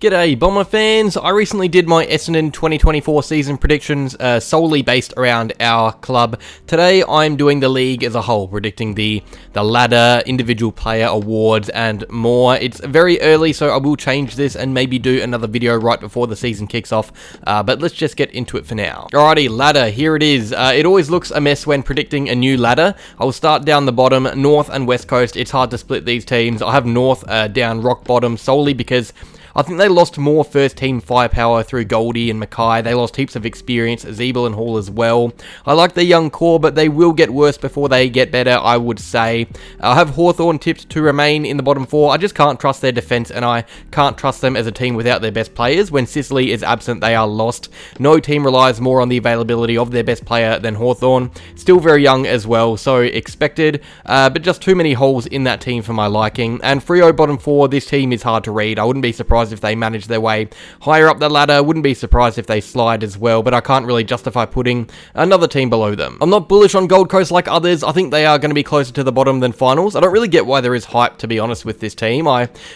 G'day Bomber fans, I recently did my Essendon 2024 season predictions solely based around our club. Today I'm doing the league as a whole, predicting the ladder, individual player awards and more. It's very early so I will change this and maybe do another video right before the season kicks off, but let's just get into it for now. Alrighty, ladder, here it is. It always looks a mess when predicting a new ladder. I will start down the bottom, North and West Coast. It's hard to split these teams. I have North down rock bottom solely because I think they lost more first team firepower through Goldie and Mackay. They lost heaps of experience, Zeeble and Hall as well. I like their young core, but they will get worse before they get better, I would say. I have Hawthorn tipped to remain in the bottom four. I just can't trust their defence, and I can't trust them as a team without their best players. When Sicily is absent, they are lost. No team relies more on the availability of their best player than Hawthorn. Still very young as well, so expected, but just too many holes in that team for my liking. And Freo bottom four, this team is hard to read. I wouldn't be surprised if they manage their way higher up the ladder. Wouldn't be surprised if they slide as well, but I can't really justify putting another team below them. I'm not bullish on Gold Coast like others. I think they are going to be closer to the bottom than finals. I don't really get why there is hype, to be honest, with this team.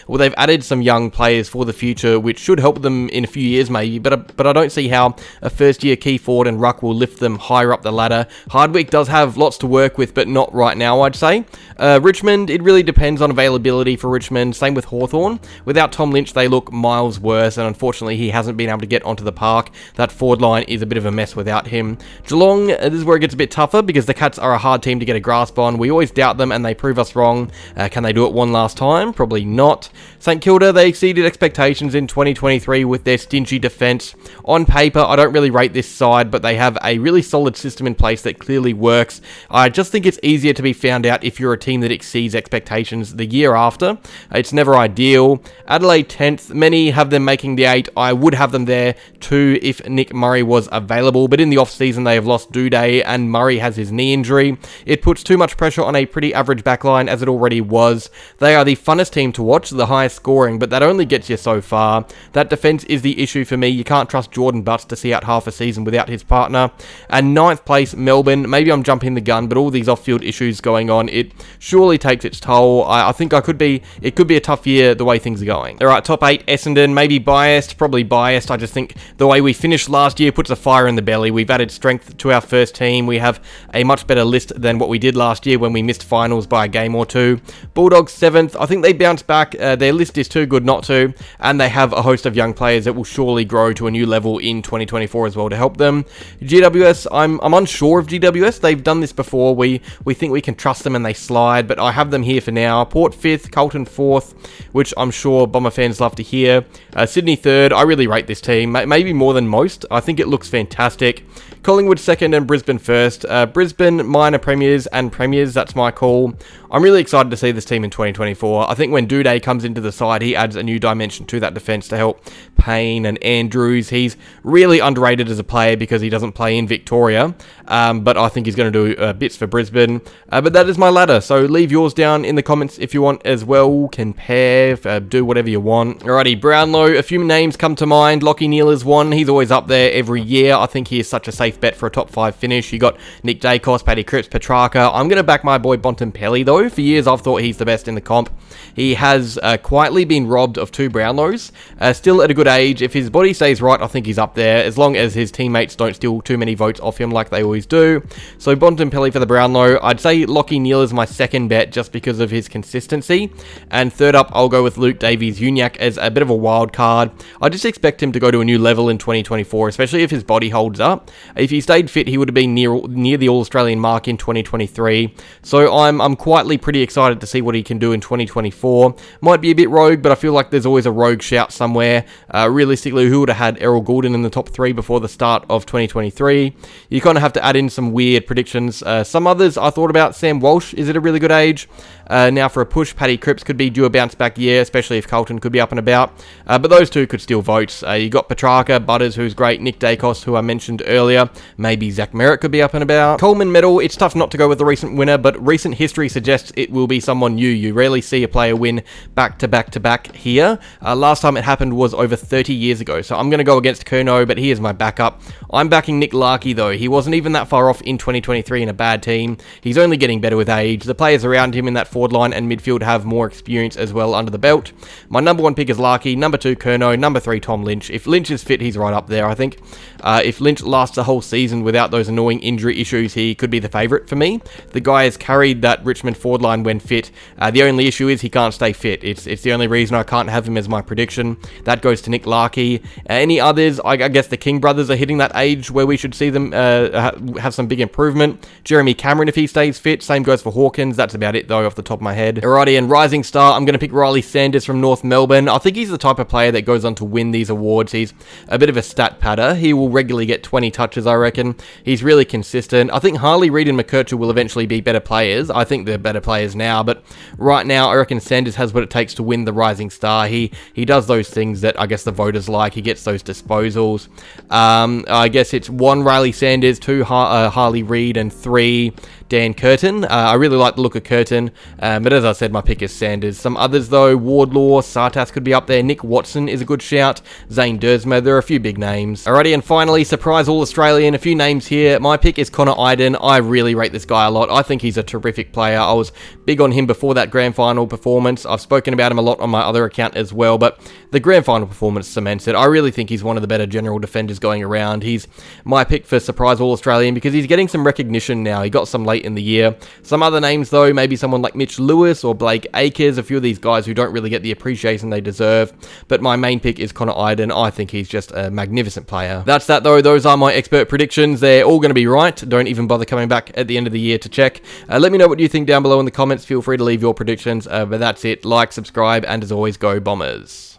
They've added some young players for the future, which should help them in a few years maybe, but I don't see how a first year key forward and ruck will lift them higher up the ladder. Hardwick does have lots to work with, but not right now, I'd say. Richmond, it really depends on availability for Richmond. Same with Hawthorn. Without Tom Lynch, they look miles worse, and unfortunately he hasn't been able to get onto the park. That forward line is a bit of a mess without him. Geelong, this is where it gets a bit tougher because the Cats are a hard team to get a grasp on. We always doubt them and they prove us wrong. Can they do it one last time? Probably not. St Kilda, they exceeded expectations in 2023 with their stingy defence. On paper, I don't really rate this side, but they have a really solid system in place that clearly works. I just think it's easier to be found out if you're a team that exceeds expectations the year after. It's never ideal. Adelaide 10th, many have them making the 8. I would have them there too if Nick Murray was available, but in the off-season they have lost Duday and Murray has his knee injury. It puts too much pressure on a pretty average backline as it already was. They are the funnest team to watch, the highest scoring, but that only gets you so far. That defence is the issue for me. You can't trust Jordan Butts to see out half a season without his partner. And 9th place, Melbourne. Maybe I'm jumping the gun, but all these off-field issues going on, it surely takes its toll. I think it could be a tough year the way things are going. Alright, top 8, Essendon. Maybe biased, probably biased. I just think the way we finished last year puts a fire in the belly. We've added strength to our first team. We have a much better list than what we did last year when we missed finals by a game or two. Bulldogs 7th. I think they bounce back. Their list is too good not to, and they have a host of young players that will surely grow to a new level in 2024 as well to help them. GWS, I'm unsure of GWS. They've done this before. We think we can trust them and they slide, but I have them here for now. Port 5th, Carlton 4th, which I'm sure Bomber fans love to hear. Sydney 3rd. I really rate this team, maybe more than most. I think it looks fantastic. Collingwood 2nd and Brisbane 1st. Brisbane minor premiers and premiers, that's my call. I'm really excited to see this team in 2024. I think when Duday comes into the side, he adds a new dimension to that defence to help Payne and Andrews. He's really underrated as a player because he doesn't play in Victoria, but I think he's going to do bits for Brisbane. But that is my ladder, so leave yours down in the comments if you want as well. Compare, do whatever you want. Alrighty, Brownlow, a few names come to mind. Lockie Neal is one. He's always up there every year. I think he is such a safe bet for a top 5 finish. You got Nick Dacos, Paddy Cripps, Petrarca. I'm going to back my boy Bontempelli though. For years I've thought he's the best in the comp. He has quietly been robbed of 2 Brownlows. Still at a good age. If his body stays right, I think he's up there, as long as his teammates don't steal too many votes off him like they always do. So Bontempelli for the Brownlow. I'd say Lockie Neal is my second bet just because of his consistency. And third up, I'll go with Luke Davies-Uniacke as a bit of a wild card. I just expect him to go to a new level in 2024, especially if his body holds up. If he stayed fit, he would have been near the All-Australian mark in 2023. So I'm quietly pretty excited to see what he can do in 2024. Might be a bit rogue, but I feel like there's always a rogue shout somewhere. Realistically, who would have had Errol Goulden in the top 3 before the start of 2023? You kind of have to add in some weird predictions. Some others I thought about. Sam Walsh is at a really good age. Now for a push, Paddy Cripps could be due a bounce back year, especially if Carlton could be up and about. But those two could steal votes. You got Petrarca, Butters, who's great, Nick Dacos, who I mentioned earlier. Maybe Zach Merritt could be up and about. Coleman Medal, it's tough not to go with the recent winner, but recent history suggests it will be someone new. You rarely see a player win back to back to back here. Last time it happened was over 30 years ago, so I'm going to go against Curnow, but he is my backup. I'm backing Nick Larkey though. He wasn't even that far off in 2023 in a bad team. He's only getting better with age. The players around him in that forward line and midfield have more experience as well under the belt. My number 1 pick is is Larkey, number 2 Curnow, number 3 Tom Lynch. If Lynch is fit, he's right up there, I think. If Lynch lasts a whole season without those annoying injury issues, he could be the favourite for me. The guy has carried that Richmond forward line when fit. The only issue is he can't stay fit. It's the only reason I can't have him as my prediction. That goes to Nick Larkey. Any others? I guess the King brothers are hitting that age where we should see them have some big improvement. Jeremy Cameron, if he stays fit. Same goes for Hawkins. That's about it, though, off the top of my head. Alrighty, and Rising Star, I'm going to pick Riley Sanders from North Melbourne. I think he's the type of player that goes on to win these awards. He's a bit of a stat padder. He will regularly get 20 touches, I reckon. He's really consistent. I think Harley, Reid, and McKercher will eventually be better players. I think they're better players now, but right now, I reckon Sanders has what it takes to win the Rising Star. He does those things that I guess the voters like. He gets those disposals. I guess it's 1 Riley Sanders, 2 Harley Reid, and 3 Dan Curtin. I really like the look of Curtin, but as I said, my pick is Sanders. Some others though, Wardlaw, Sartas could be up there. Nick Watson is a good shout. Zane Dersma, there are a few big names. Alrighty, and finally, surprise All-Australian, a few names here. My pick is Connor Iden. I really rate this guy a lot. I think he's a terrific player. I was big on him before that grand final performance. I've spoken about him a lot on my other account as well, but the grand final performance cements it. I really think he's one of the better general defenders going around. He's my pick for surprise All-Australian because he's getting some recognition now. He got some late in the year. Some other names though, maybe someone like Mitch Lewis or Blake Akers, a few of these guys who don't really get the appreciation they deserve, but my main pick is Connor Iden. I think he's just a magnificent player. That's that though. Those are my expert predictions. They're all going to be right. Don't even bother coming back at the end of the year to check. Let me know what you think down below in the comments. Feel free to leave your predictions, but that's it. Like, subscribe, and as always, go Bombers.